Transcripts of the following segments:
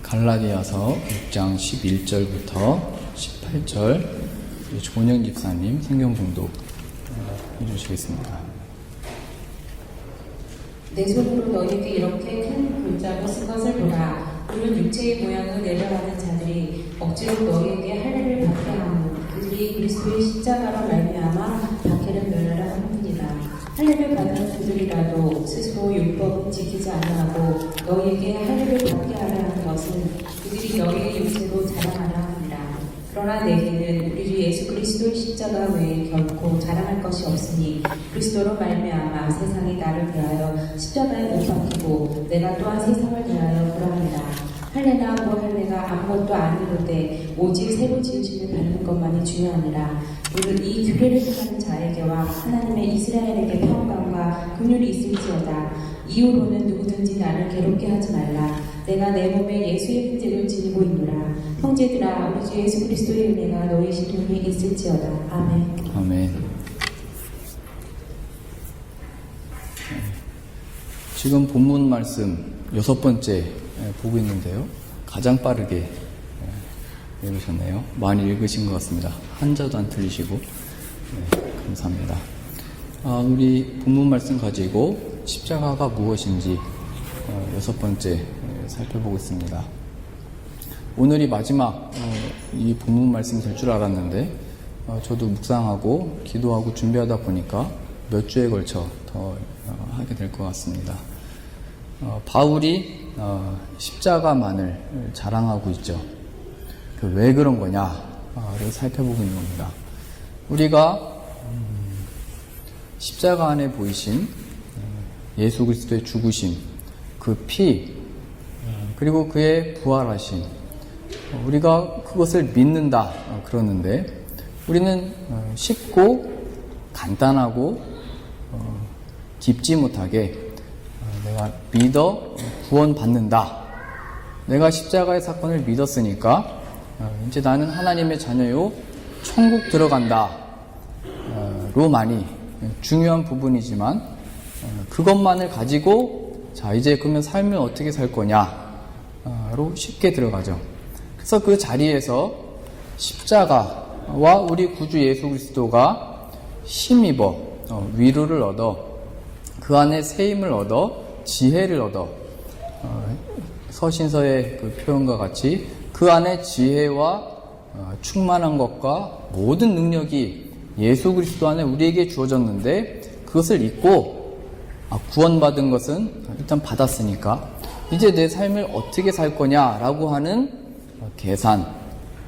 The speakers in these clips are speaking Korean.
갈라디아서 6장 11절부터 18절 조은영 집사님 성경 봉독 해주시겠습니다. 내 손으로 너에게 이렇게 큰 글자로 쓴 것을 보라. 이는 육체의 모양을 내려가는 자들이 억지로 너에게 할례를 받게 하고 그들이 그리스도의 십자가로 말미암아 박해를 멸하라 하느니라. 할례를 받는 그들이라도 스스로 율법은 지키지 아니하고 너에게 할례를 받게 하려 하는 것은 그들이 너희의 육체로 자랑하라 하니라. 그러나 내게는 우리 주 예수 그리스도의 십자가 외에 결코 자랑할 것이 없으니 그리스도로 말미암아 세상이 나를 대하여 십자가에 못 박히고 내가 또한 세상을 대하여 그러하니라. 할례나 무할례가 아무것도 아니로되 오직 새로 지으심을 받는 것만이 중요하니라. 우리 이 규례를 행하는 자에게와 하나님의 이스라엘에게 평강과 긍휼이 있을지어다. 이후로는 누구든지 나를 괴롭게 하지 말라. 내가 내 몸에 예수의 흔적을 지니고 있노라. 형제들아, 우리 주 예수 그리스도의 은혜가 너희 심령에 있을지어다. 아멘. 아멘. 지금 본문 말씀 6번째 보고 있는데요. 가장 빠르게 읽으셨네요. 많이 읽으신 것 같습니다. 한자도 안 틀리시고 감사합니다. 우리 본문 말씀 가지고 십자가가 무엇인지 6번째 살펴보겠습니다. 오늘이 마지막 이 본문 말씀이 될 줄 알았는데 저도 묵상하고 기도하고 준비하다 보니까 몇 주에 걸쳐 더 하게 될 것 같습니다. 바울이 십자가만을 자랑하고 있죠. 왜 그런 거냐를 살펴보고 있는 겁니다. 우리가 십자가 안에 보이신 예수 그리스도의 죽으심, 그 피, 그리고 그의 부활하심, 우리가 그것을 믿는다 그러는데 우리는 쉽고 간단하고 깊지 못하게 내가 믿어 구원받는다. 내가 십자가의 사건을 믿었으니까 이제 나는 하나님의 자녀요 천국 들어간다 로 많이 중요한 부분이지만 그것만을 가지고 자 이제 그러면 삶을 어떻게 살 거냐로 쉽게 들어가죠. 그래서 그 자리에서 십자가와 우리 구주 예수 그리스도가 힘입어 위로를 얻어 그 안에 세임을 얻어 지혜를 얻어 서신서의 그 표현과 같이 그 안에 지혜와 충만한 것과 모든 능력이 예수 그리스도 안에 우리에게 주어졌는데 그것을 잊고 구원받은 것은 일단 받았으니까 이제 내 삶을 어떻게 살 거냐라고 하는 계산,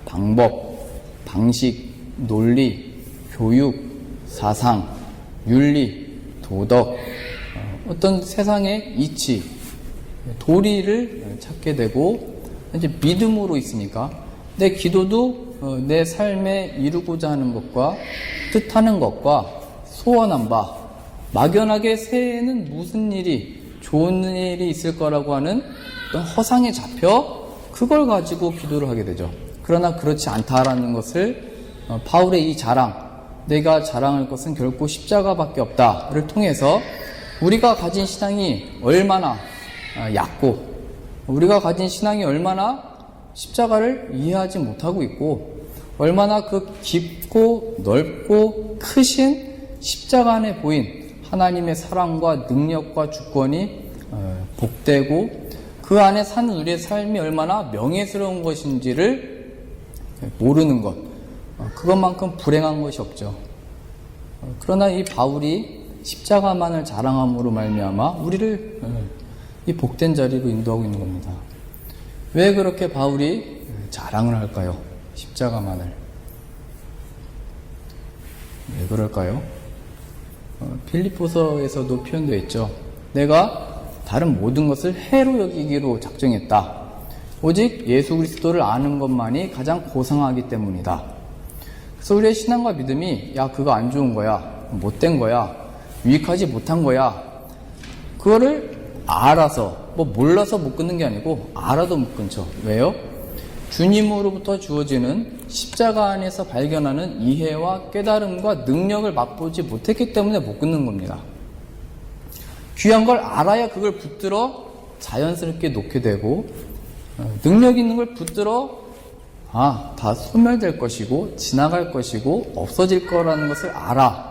방법, 방식, 논리, 교육, 사상, 윤리, 도덕, 어떤 세상의 이치, 도리를 찾게 되고 이제 믿음으로 있으니까 내 기도도 내 삶에 이루고자 하는 것과 뜻하는 것과 소원한 바 막연하게 새해에는 무슨 일이 좋은 일이 있을 거라고 하는 어떤 허상에 잡혀 그걸 가지고 기도를 하게 되죠. 그러나 그렇지 않다라는 것을 바울의 이 자랑, 내가 자랑할 것은 결코 십자가밖에 없다를 통해서 우리가 가진 신앙이 얼마나 얕고 우리가 가진 신앙이 얼마나 십자가를 이해하지 못하고 있고 얼마나 그 깊고 넓고 크신 십자가 안에 보인 하나님의 사랑과 능력과 주권이 복되고 그 안에 사는 우리의 삶이 얼마나 명예스러운 것인지를 모르는 것, 그것만큼 불행한 것이 없죠. 그러나 이 바울이 십자가만을 자랑함으로 말미암아 우리를 이 복된 자리로 인도하고 있는 겁니다. 왜 그렇게 바울이 자랑을 할까요? 십자가만을. 왜 그럴까요? 빌립보서에서도 표현되어 있죠. 내가 다른 모든 것을 해로 여기기로 작정했다. 오직 예수 그리스도를 아는 것만이 가장 고상하기 때문이다. 그래서 우리의 신앙과 믿음이 그거 안 좋은 거야, 못된 거야, 유익하지 못한 거야, 그거를 알아서 몰라서 못 끊는 게 아니고 알아도 못 끊죠. 왜요? 주님으로부터 주어지는 십자가 안에서 발견하는 이해와 깨달음과 능력을 맛보지 못했기 때문에 못 끊는 겁니다. 귀한 걸 알아야 그걸 붙들어 자연스럽게 놓게 되고 능력 있는 걸 붙들어 다 소멸될 것이고 지나갈 것이고 없어질 거라는 것을 알아.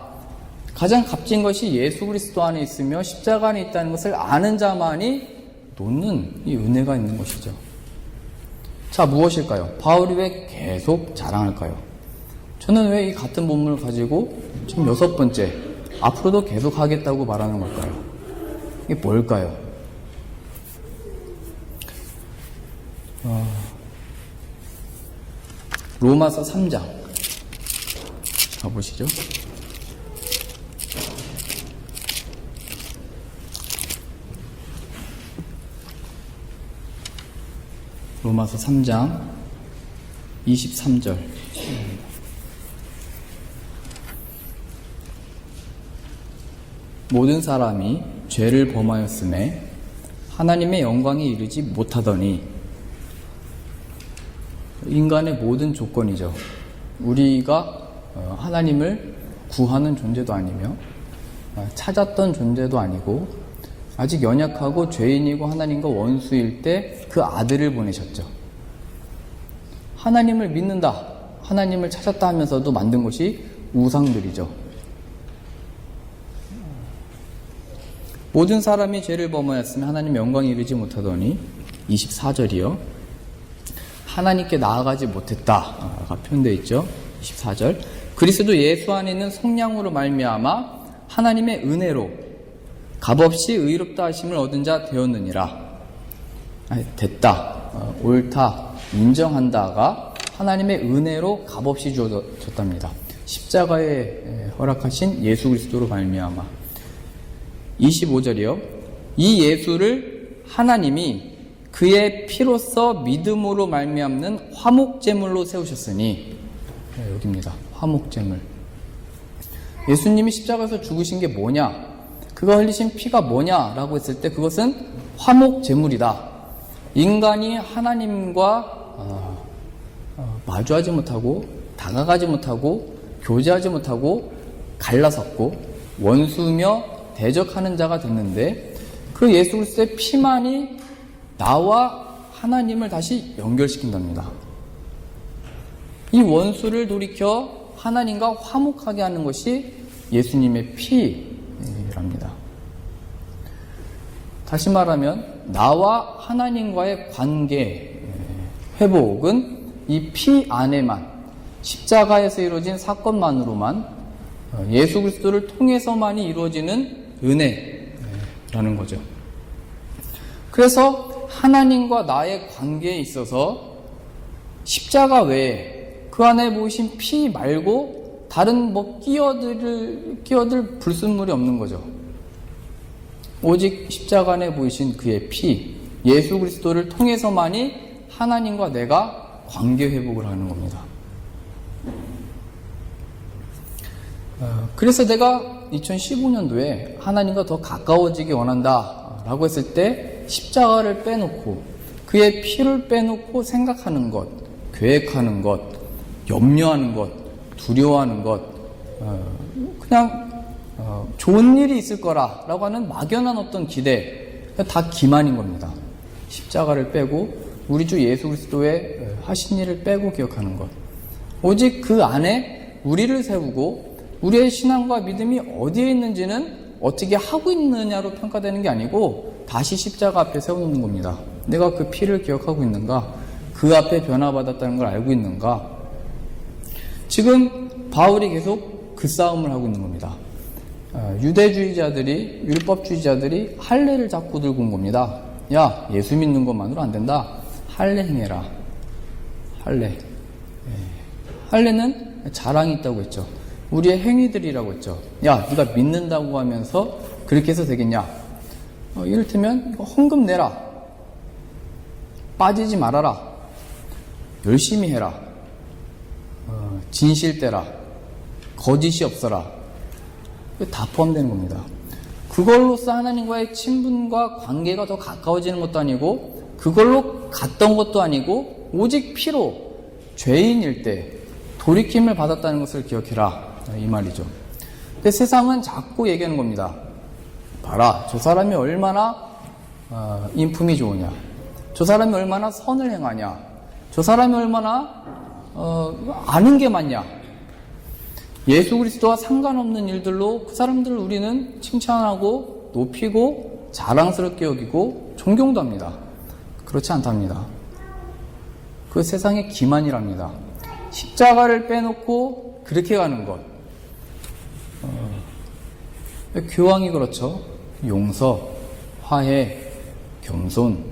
가장 값진 것이 예수 그리스도 안에 있으며 십자가 안에 있다는 것을 아는 자만이 놓는 이 은혜가 있는 것이죠. 자, 무엇일까요? 바울이 왜 계속 자랑할까요? 저는 왜 이 같은 본문을 가지고 지금 6번째 앞으로도 계속 하겠다고 말하는 걸까요? 이게 뭘까요? 로마서 3장 가보시죠. 로마서 3장 23절. 모든 사람이 죄를 범하였음에 하나님의 영광에 이르지 못하더니, 인간의 모든 조건이죠. 우리가 하나님을 구하는 존재도 아니며 찾았던 존재도 아니고 아직 연약하고 죄인이고 하나님과 원수일 때 그 아들을 보내셨죠. 하나님을 믿는다, 하나님을 찾았다 하면서도 만든 것이 우상들이죠. 모든 사람이 죄를 범하였으면 하나님 영광에 이르지 못하더니, 24절이요. 하나님께 나아가지 못했다가 표현되어 있죠. 24절. 그리스도 예수 안에 있는 성령으로 말미암아 하나님의 은혜로 값없이 의롭다 하심을 얻은 자 되었느니라. 됐다, 옳다, 인정한다가 하나님의 은혜로 값없이 주어졌답니다. 십자가에 허락하신 예수 그리스도로 말미암아. 25절이요. 이 예수를 하나님이 그의 피로써 믿음으로 말미암는 화목제물로 세우셨으니, 여기입니다. 화목제물. 예수님이 십자가에서 죽으신 게 뭐냐, 그가 흘리신 피가 뭐냐라고 했을 때 그것은 화목제물이다. 인간이 하나님과 마주하지 못하고 다가가지 못하고 교제하지 못하고 갈라섰고 원수며 대적하는 자가 됐는데, 그 예수 그리스도의 피만이 나와 하나님을 다시 연결시킨답니다. 이 원수를 돌이켜 하나님과 화목하게 하는 것이 예수님의 피랍니다. 다시 말하면 나와 하나님과의 관계 회복은 이 피 안에만, 십자가에서 이루어진 사건만으로만, 예수 그리스도를 통해서만이 이루어지는 은혜라는 거죠. 그래서 하나님과 나의 관계에 있어서 십자가 외에 그 안에 보이신 피 말고 다른 끼어들 불순물이 없는 거죠. 오직 십자가 안에 보이신 그의 피, 예수 그리스도를 통해서만이 하나님과 내가 관계 회복을 하는 겁니다. 그래서 내가 2015년도에 하나님과 더 가까워지기 원한다 라고 했을 때 십자가를 빼놓고 그의 피를 빼놓고 생각하는 것, 계획하는 것, 염려하는 것, 두려워하는 것, 그냥 좋은 일이 있을 거라고 하는 막연한 어떤 기대, 다 기만인 겁니다. 십자가를 빼고 우리 주 예수 그리스도의 하신 일을 빼고 기억하는 것, 오직 그 안에 우리를 세우고 우리의 신앙과 믿음이 어디에 있는지는 어떻게 하고 있느냐로 평가되는 게 아니고 다시 십자가 앞에 세워놓는 겁니다. 내가 그 피를 기억하고 있는가? 그 앞에 변화받았다는 걸 알고 있는가? 지금 바울이 계속 그 싸움을 하고 있는 겁니다. 유대주의자들이, 율법주의자들이 할례를 자꾸 들고 온 겁니다. 야, 예수 믿는 것만으로 안 된다. 할례 행해라. 할례. 할례는 자랑이 있다고 했죠. 우리의 행위들이라고 했죠. 야, 네가 믿는다고 하면서 그렇게 해서 되겠냐? 이를테면 헌금 내라, 빠지지 말아라, 열심히 해라, 진실되라, 거짓이 없어라. 다 포함되는 겁니다. 그걸로써 하나님과의 친분과 관계가 더 가까워지는 것도 아니고 그걸로 갔던 것도 아니고 오직 피로 죄인일 때 돌이킴을 받았다는 것을 기억해라, 이 말이죠. 근데 세상은 자꾸 얘기하는 겁니다. 봐라, 저 사람이 얼마나 인품이 좋으냐, 저 사람이 얼마나 선을 행하냐, 저 사람이 얼마나 아는 게 많냐. 예수 그리스도와 상관없는 일들로 그 사람들을 우리는 칭찬하고 높이고 자랑스럽게 여기고 존경도 합니다. 그렇지 않답니다. 그 세상의 기만이랍니다. 십자가를 빼놓고 그렇게 가는 것. 교황이 그렇죠. 용서, 화해, 겸손.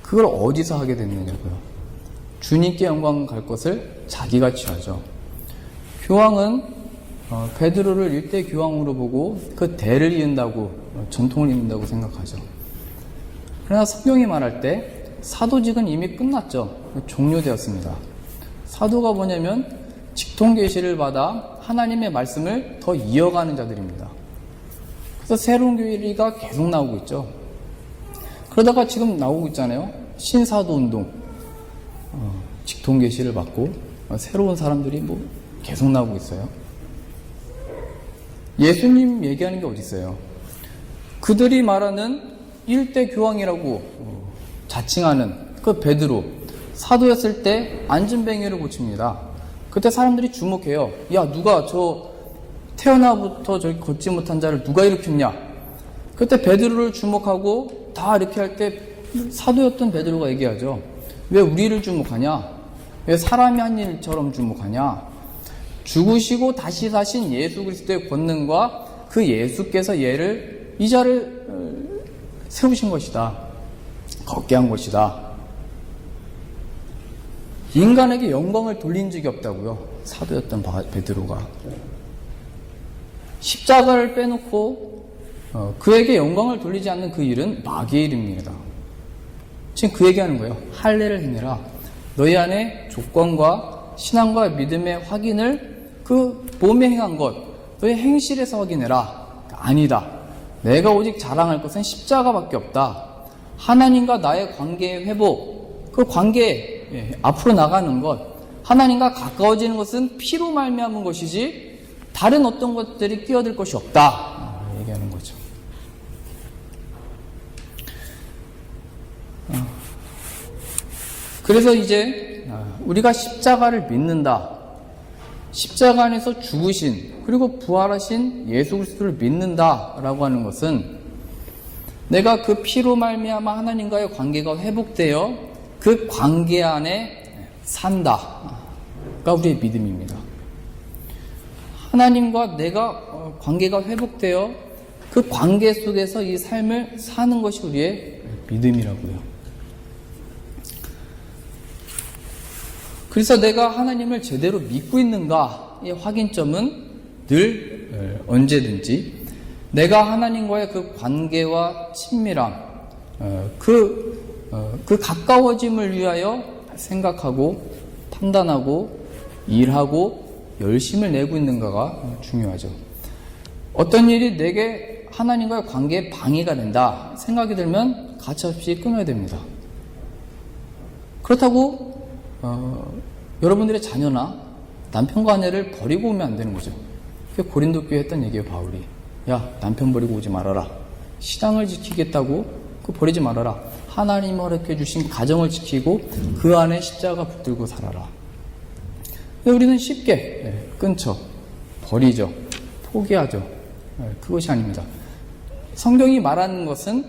그걸 어디서 하게 됐느냐고요. 주님께 영광 갈 것을 자기가 취하죠. 교황은 베드로를 일대 교황으로 보고 그 대를 이은다고, 전통을 이은다고 생각하죠. 그러나 성경이 말할 때 사도직은 이미 끝났죠. 종료되었습니다. 사도가 뭐냐면 직통 계시를 받아 하나님의 말씀을 더 이어가는 자들입니다. 그래서 새로운 교리가 계속 나오고 있죠. 그러다가 지금 나오고 있잖아요. 신사도 운동, 직통 계시를 받고 새로운 사람들이 뭐 계속 나오고 있어요. 예수님 얘기하는 게 어디 있어요? 그들이 말하는 일대 교황이라고 자칭하는 그 베드로, 사도였을 때 안진뱅이를 고칩니다. 그때 사람들이 주목해요. 야, 누가 저 태어나부터 저기 걷지 못한 자를 누가 일으켰냐? 그때 베드로를 주목하고 다 이렇게 할 때 사도였던 베드로가 얘기하죠. 왜 우리를 주목하냐? 왜 사람이 한 일처럼 주목하냐? 죽으시고 다시 사신 예수 그리스도의 권능과 그 예수께서 이 자를 세우신 것이다. 걷게 한 것이다. 인간에게 영광을 돌린 적이 없다고요. 사도였던 베드로가. 십자가를 빼놓고 그에게 영광을 돌리지 않는 그 일은 마귀의 일입니다. 지금 그 얘기하는 거예요. 할례를 행해라. 너희 안에 조건과 신앙과 믿음의 확인을 그 몸에 행한 것, 너희 행실에서 확인해라. 아니다. 내가 오직 자랑할 것은 십자가밖에 없다. 하나님과 나의 관계의 회복, 그 관계 앞으로 나가는 것, 하나님과 가까워지는 것은 피로 말미암은 것이지 다른 어떤 것들이 끼어들 것이 없다. 얘기하는 거죠. 그래서 이제 우리가 십자가를 믿는다. 십자가 안에서 죽으신 그리고 부활하신 예수 그리스도를 믿는다라고 하는 것은 내가 그 피로 말미암아 하나님과의 관계가 회복되어 그 관계 안에 산다가 우리의 믿음입니다. 하나님과 내가 관계가 회복되어 그 관계 속에서 이 삶을 사는 것이 우리의 믿음이라고요. 그래서 내가 하나님을 제대로 믿고 있는가의 확인점은 늘 언제든지 내가 하나님과의 그 관계와 친밀함, 그 가까워짐을 위하여 생각하고 판단하고 일하고 열심을 내고 있는가가 중요하죠. 어떤 일이 내게 하나님과의 관계에 방해가 된다 생각이 들면 가차없이 끊어야 됩니다. 그렇다고 여러분들의 자녀나 남편과 아내를 버리고 오면 안 되는 거죠. 그게 고린도 교회에 했던 얘기예요, 바울이. 야, 남편 버리고 오지 말아라. 신앙을 지키겠다고 그거 버리지 말아라. 하나님 허락해 주신 가정을 지키고 그 안에 십자가 붙들고 살아라. 근데 우리는 쉽게 끊죠. 버리죠. 포기하죠. 그것이 아닙니다. 성경이 말하는 것은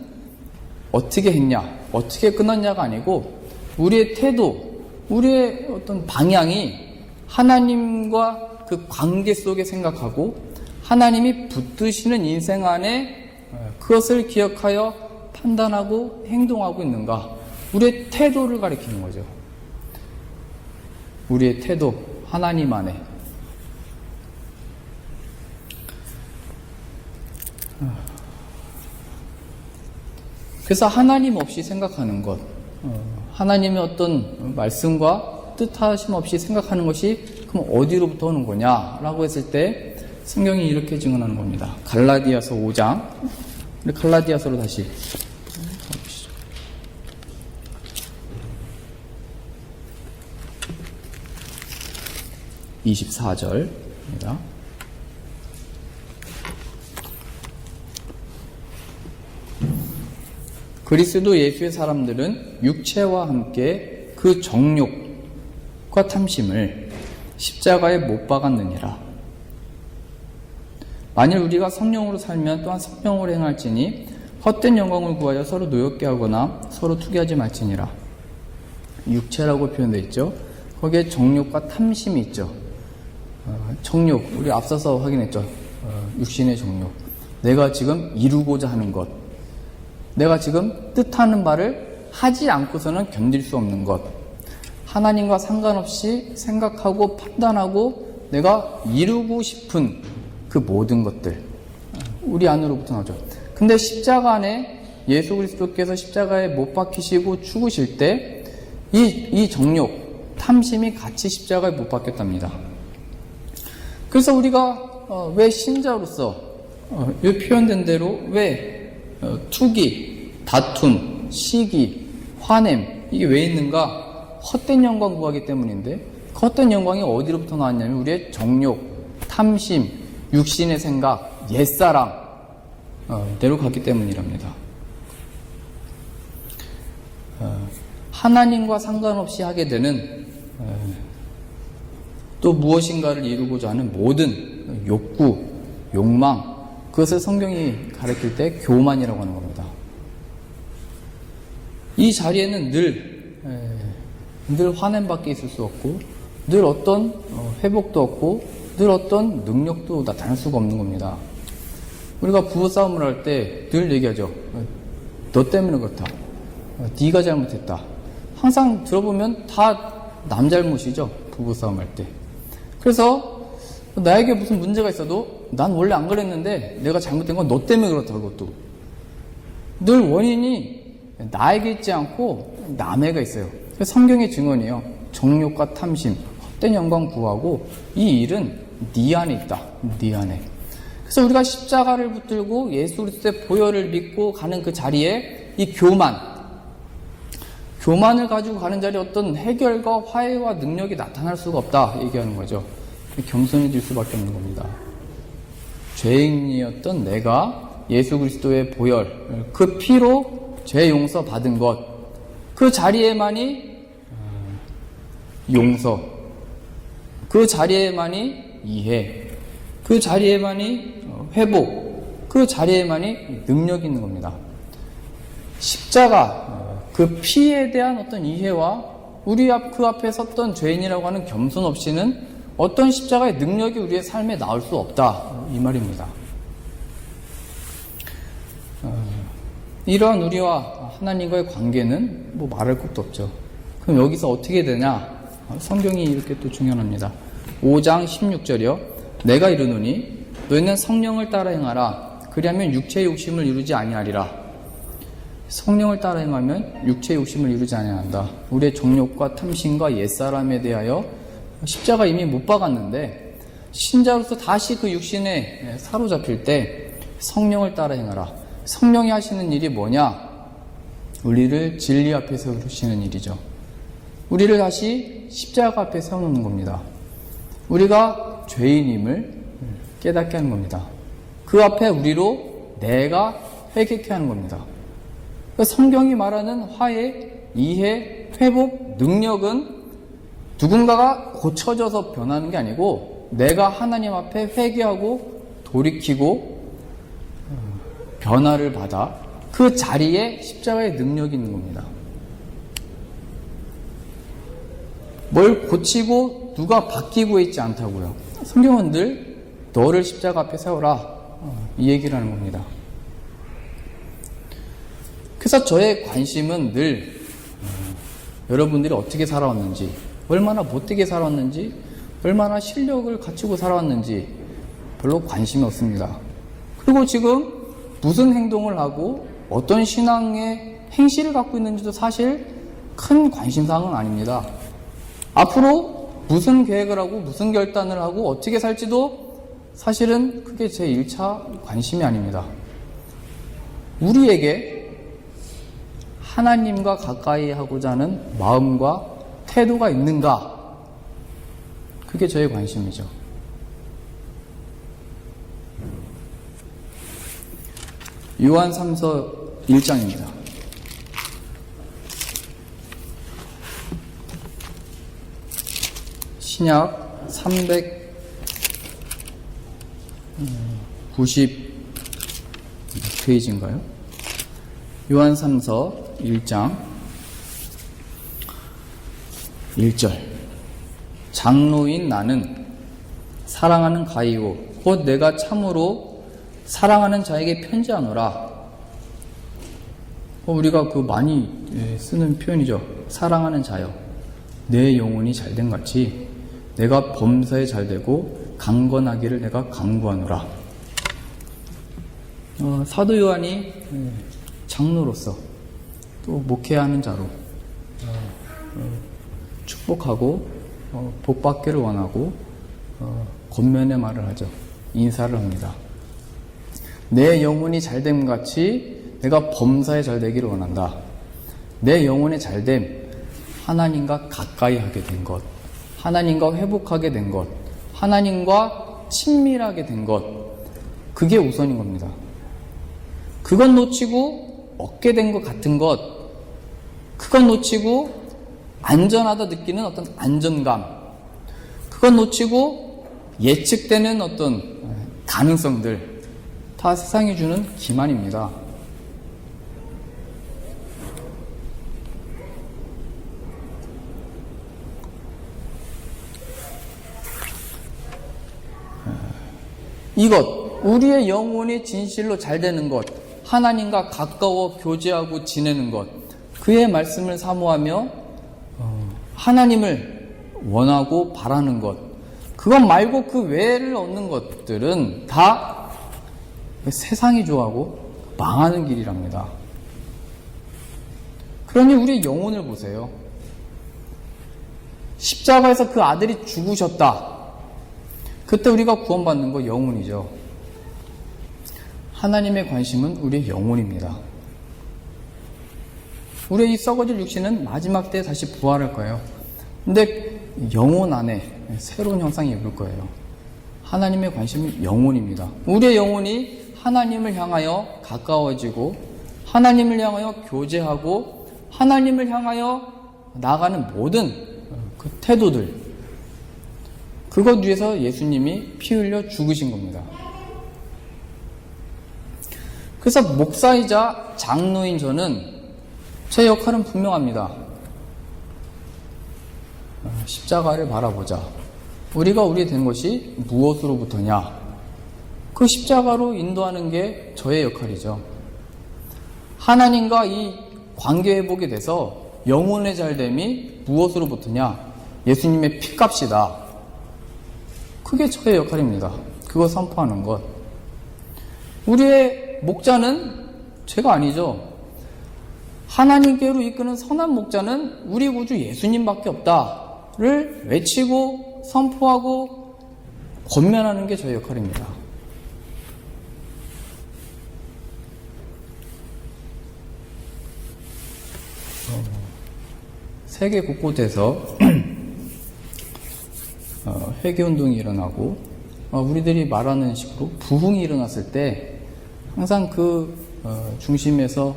어떻게 했냐, 어떻게 끊었냐가 아니고 우리의 태도, 우리의 어떤 방향이 하나님과 그 관계 속에 생각하고 하나님이 붙드시는 인생 안에 그것을 기억하여 판단하고 행동하고 있는가. 우리의 태도를 가리키는 거죠. 우리의 태도, 하나님 안에. 그래서 하나님 없이 생각하는 것, 하나님의 어떤 말씀과 뜻하심 없이 생각하는 것이 그럼 어디로부터 오는 거냐라고 했을 때 성경이 이렇게 증언하는 겁니다. 갈라디아서 5장, 우리 갈라디아서로 다시 가보시죠. 24절입니다. 그리스도 예수의 사람들은 육체와 함께 그 정욕과 탐심을 십자가에 못 박았느니라. 만일 우리가 성령으로 살면 또한 성령으로 행할지니 헛된 영광을 구하여 서로 노엽게 하거나 서로 투기하지 말지니라. 육체라고 표현되어 있죠. 거기에 정욕과 탐심이 있죠. 정욕, 우리 앞서서 확인했죠. 육신의 정욕. 내가 지금 이루고자 하는 것. 내가 지금 뜻하는 바를 하지 않고서는 견딜 수 없는 것. 하나님과 상관없이 생각하고 판단하고 내가 이루고 싶은 그 모든 것들. 우리 안으로부터 나오죠. 근데 십자가 안에 예수 그리스도께서 십자가에 못 박히시고 죽으실 때 이 정욕, 탐심이 같이 십자가에 못 박혔답니다. 그래서 우리가 왜 신자로서 이 표현된 대로 왜 투기, 다툼, 시기, 화냄 이게 왜 있는가? 헛된 영광 구하기 때문인데 그 헛된 영광이 어디로부터 나왔냐면 우리의 정욕, 탐심, 육신의 생각, 옛사랑 대로 갔기 때문이랍니다. 하나님과 상관없이 하게 되는 또 무엇인가를 이루고자 하는 모든 욕구, 욕망, 그것을 성경이 가르칠 때 교만이라고 하는 겁니다. 이 자리에는 늘 화냄밖에 있을 수 없고 늘 어떤 회복도 없고 늘 어떤 능력도 나타날 수가 없는 겁니다. 우리가 부부싸움을 할 때 늘 얘기하죠. 너 때문에 그렇다. 네가 잘못했다. 항상 들어보면 다 남 잘못이죠. 부부싸움 할 때. 그래서 나에게 무슨 문제가 있어도 난 원래 안 그랬는데 내가 잘못된 건 너 때문에 그렇다. 그것도 늘 원인이 나에게 있지 않고 남에게 있어요. 성경의 증언이에요. 정욕과 탐심, 헛된 영광 구하고 이 일은 네 안에 있다. 네 안에. 그래서 우리가 십자가를 붙들고 예수 그리스도의 보혈을 믿고 가는 그 자리에 이 교만을 가지고 가는 자리에 어떤 해결과 화해와 능력이 나타날 수가 없다 얘기하는 거죠. 겸손해질 수밖에 없는 겁니다. 죄인이었던 내가 예수 그리스도의 보혈, 그 피로 죄 용서 받은 것, 그 자리에만이 용서, 그 자리에만이 이해, 그 자리에만이 회복, 그 자리에만이 능력이 있는 겁니다. 십자가, 그 피에 대한 어떤 이해와 우리 그 앞에 섰던 죄인이라고 하는 겸손 없이는 어떤 십자가의 능력이 우리의 삶에 나올 수 없다. 이 말입니다. 이러한 우리와 하나님과의 관계는 뭐 말할 것도 없죠. 그럼 여기서 어떻게 되냐? 성경이 이렇게 또 중요합니다. 5장 16절이요. 내가 이르노니 너희는 성령을 따라 행하라. 그리하면 육체의 욕심을 이루지 아니하리라. 성령을 따라 행하면 육체의 욕심을 이루지 아니한다. 우리의 정욕과 탐심과 옛사람에 대하여 십자가 이미 못 박았는데 신자로서 다시 그 육신에 사로잡힐 때 성령을 따라 행하라. 성령이 하시는 일이 뭐냐? 우리를 진리 앞에 세우시는 일이죠. 우리를 다시 십자가 앞에 세워놓는 겁니다. 우리가 죄인임을 깨닫게 하는 겁니다. 그 앞에 우리로 내가 회개케 하는 겁니다. 성경이 말하는 화해, 이해, 회복, 능력은 누군가가 고쳐져서 변하는 게 아니고 내가 하나님 앞에 회개하고 돌이키고 변화를 받아 그 자리에 십자가의 능력이 있는 겁니다. 뭘 고치고 누가 바뀌고 있지 않다고요. 성경은 늘 너를 십자가 앞에 세워라 이 얘기를 하는 겁니다. 그래서 저의 관심은 늘 여러분들이 어떻게 살아왔는지, 얼마나 못되게 살아왔는지, 얼마나 실력을 갖추고 살아왔는지 별로 관심이 없습니다. 그리고 지금 무슨 행동을 하고 어떤 신앙의 행실을 갖고 있는지도 사실 큰 관심사항은 아닙니다. 앞으로 무슨 계획을 하고 무슨 결단을 하고 어떻게 살지도 사실은 그게 제 1차 관심이 아닙니다. 우리에게 하나님과 가까이 하고자 하는 마음과 태도가 있는가? 그게 저의 관심이죠. 요한 3서 1장입니다. 신약 390페이지인가요? 요한 3서 1장 1절. 장로인 나는 사랑하는 가이오 곧 내가 참으로 사랑하는 자에게 편지하노라. 우리가 많이 쓰는 표현이죠. 사랑하는 자여, 내 영혼이 잘된 같이 내가 범사에 잘되고 강건하기를 내가 강구하노라. 사도 요한이 장로로서 또 목회하는 자로 축복하고 복받기를 원하고 권면의 말을 하죠. 인사를 합니다. 내 영혼이 잘됨 같이 내가 범사에 잘되기를 원한다. 내 영혼의 잘됨, 하나님과 가까이 하게 된 것, 하나님과 회복하게 된 것, 하나님과 친밀하게 된 것, 그게 우선인 겁니다. 그건 놓치고 얻게 된 것 같은 것, 그건 놓치고 안전하다 느끼는 어떤 안전감, 그건 놓치고 예측되는 어떤 가능성들, 다 세상이 주는 기만입니다. 이것, 우리의 영혼이 진실로 잘 되는 것, 하나님과 가까워 교제하고 지내는 것, 그의 말씀을 사모하며 하나님을 원하고 바라는 것, 그것 말고 그 외를 얻는 것들은 다 세상이 좋아하고 망하는 길이랍니다. 그러니 우리 영혼을 보세요. 십자가에서 그 아들이 죽으셨다. 그때 우리가 구원받는 거 영혼이죠. 하나님의 관심은 우리의 영혼입니다. 우리의 이 썩어질 육신은 마지막 때 다시 부활할 거예요. 근데 영혼 안에 새로운 형상이 입을 거예요. 하나님의 관심은 영혼입니다. 우리의 영혼이 하나님을 향하여 가까워지고 하나님을 향하여 교제하고 하나님을 향하여 나아가는 모든 그 태도들, 그것 위해서 예수님이 피 흘려 죽으신 겁니다. 그래서 목사이자 장로인 저는 제 역할은 분명합니다. 십자가를 바라보자. 우리가 우리 된 것이 무엇으로부터냐? 그 십자가로 인도하는 게 저의 역할이죠. 하나님과 이 관계 회복이 돼서 영혼의 잘됨이 무엇으로부터냐? 예수님의 피값이다. 그게 저의 역할입니다. 그거 선포하는 것. 우리의 목자는 제가 아니죠. 하나님께로 이끄는 선한 목자는 우리 구주 예수님밖에 없다를 외치고 선포하고 권면하는 게 저의 역할입니다. 세계 곳곳에서 회개운동이 일어나고 우리들이 말하는 식으로 부흥이 일어났을 때 항상 그 중심에서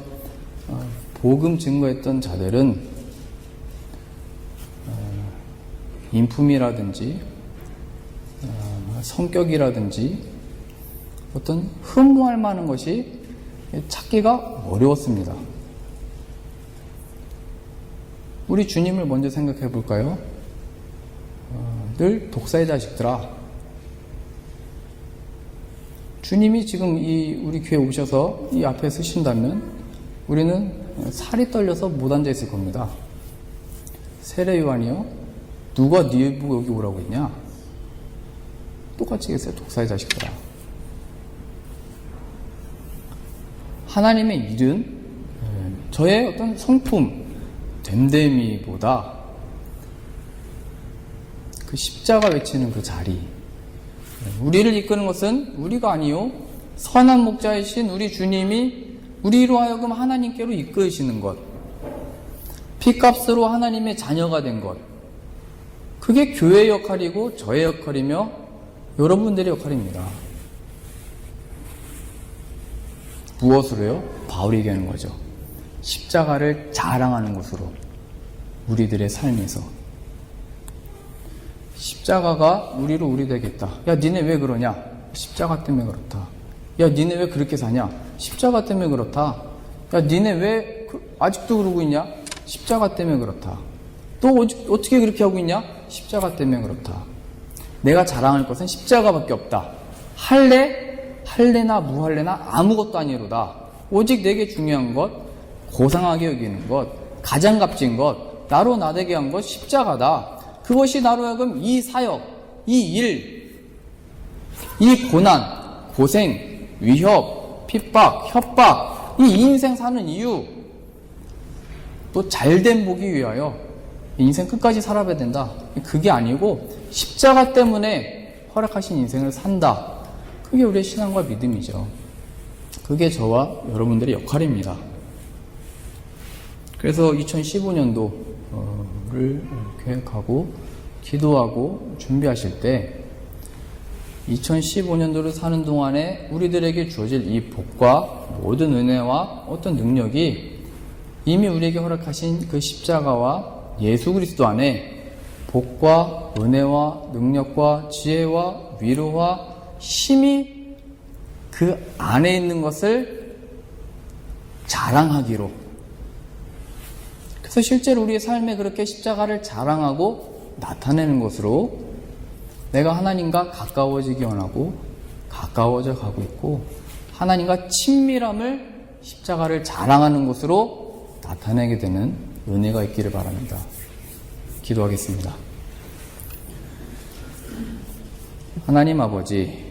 복음 증거했던 자들은 인품이라든지 성격이라든지 어떤 흠모할 만한 것이 찾기가 어려웠습니다. 우리 주님을 먼저 생각해 볼까요? 늘 독사의 자식들아. 주님이 지금 우리 교회에 오셔서 이 앞에 서신다면 우리는 살이 떨려서 못 앉아 있을 겁니다. 세례 요한이요? 누가 네 보고 여기 오라고 했냐? 똑같이 얘기했어요. 독사의 자식들아. 하나님의 일은 저의 어떤 성품, 됨됨이보다 그 십자가 외치는 그 자리, 우리를 이끄는 것은 우리가 아니요 선한 목자이신 우리 주님이 우리로 하여금 하나님께로 이끄시는 것, 피값으로 하나님의 자녀가 된 것, 그게 교회의 역할이고 저의 역할이며 여러분들의 역할입니다. 무엇으로요? 바울이 얘기하는 거죠. 십자가를 자랑하는 것으로, 우리들의 삶에서. 십자가가 우리로 우리 되겠다. 야, 니네 왜 그러냐? 십자가 때문에 그렇다. 야, 니네 왜 그렇게 사냐? 십자가 때문에 그렇다. 야, 니네 왜 아직도 그러고 있냐? 십자가 때문에 그렇다. 또 어떻게 그렇게 하고 있냐? 십자가 때문에 그렇다. 내가 자랑할 것은 십자가밖에 없다. 할래나 무할래나 아무것도 아니로다. 오직 내게 중요한 것, 고상하게 여기는 것, 가장 값진 것, 나로 나되게 한 것 십자가다. 그것이 나로 하여금 이 사역, 이 일, 이 고난, 고생, 위협, 핍박, 협박, 이 인생 사는 이유, 또 잘된 보기 위하여 인생 끝까지 살아봐야 된다. 그게 아니고 십자가 때문에 허락하신 인생을 산다. 그게 우리의 신앙과 믿음이죠. 그게 저와 여러분들의 역할입니다. 그래서 2015년도를 계획하고 기도하고 준비하실 때 2015년도를 사는 동안에 우리들에게 주어질 이 복과 모든 은혜와 어떤 능력이 이미 우리에게 허락하신 그 십자가와 예수 그리스도 안에 복과 은혜와 능력과 지혜와 위로와 힘이 그 안에 있는 것을 자랑하기로. 그래서 실제로 우리의 삶에 그렇게 십자가를 자랑하고 나타내는 것으로 내가 하나님과 가까워지기 원하고 가까워져 가고 있고 하나님과 친밀함을 십자가를 자랑하는 것으로 나타내게 되는 은혜가 있기를 바랍니다. 기도하겠습니다. 하나님 아버지,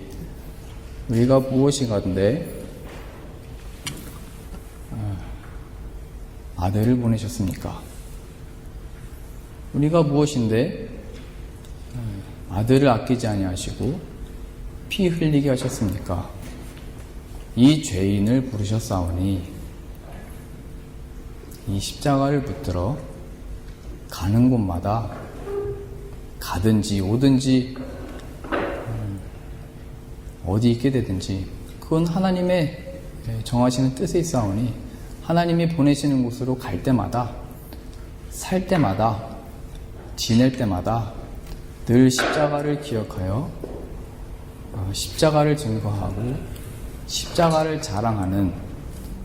우리가 무엇이 가든데 아들을 보내셨습니까? 우리가 무엇인데 아들을 아끼지 아니하시고 피 흘리게 하셨습니까? 이 죄인을 부르셨사오니 이 십자가를 붙들어 가는 곳마다 가든지 오든지 어디 있게 되든지 그건 하나님의 정하시는 뜻에 있사오니 하나님이 보내시는 곳으로 갈 때마다 살 때마다 지낼 때마다 늘 십자가를 기억하여 십자가를 증거하고 십자가를 자랑하는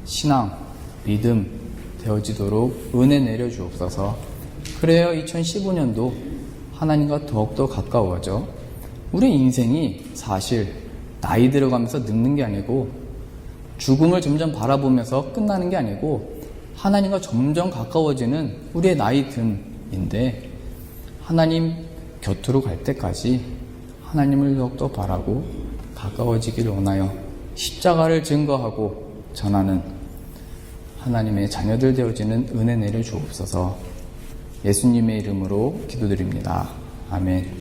신앙, 믿음 되어지도록 은혜 내려주옵소서. 그래야 2015년도 하나님과 더욱더 가까워져 우리 인생이 사실 나이 들어가면서 늙는 게 아니고 죽음을 점점 바라보면서 끝나는 게 아니고 하나님과 점점 가까워지는 우리의 나이 듦인데 하나님 곁으로 갈 때까지 하나님을 더욱더 바라고 가까워지기를 원하여 십자가를 증거하고 전하는 하나님의 자녀들 되어지는 은혜 내려 주옵소서. 예수님의 이름으로 기도드립니다. 아멘.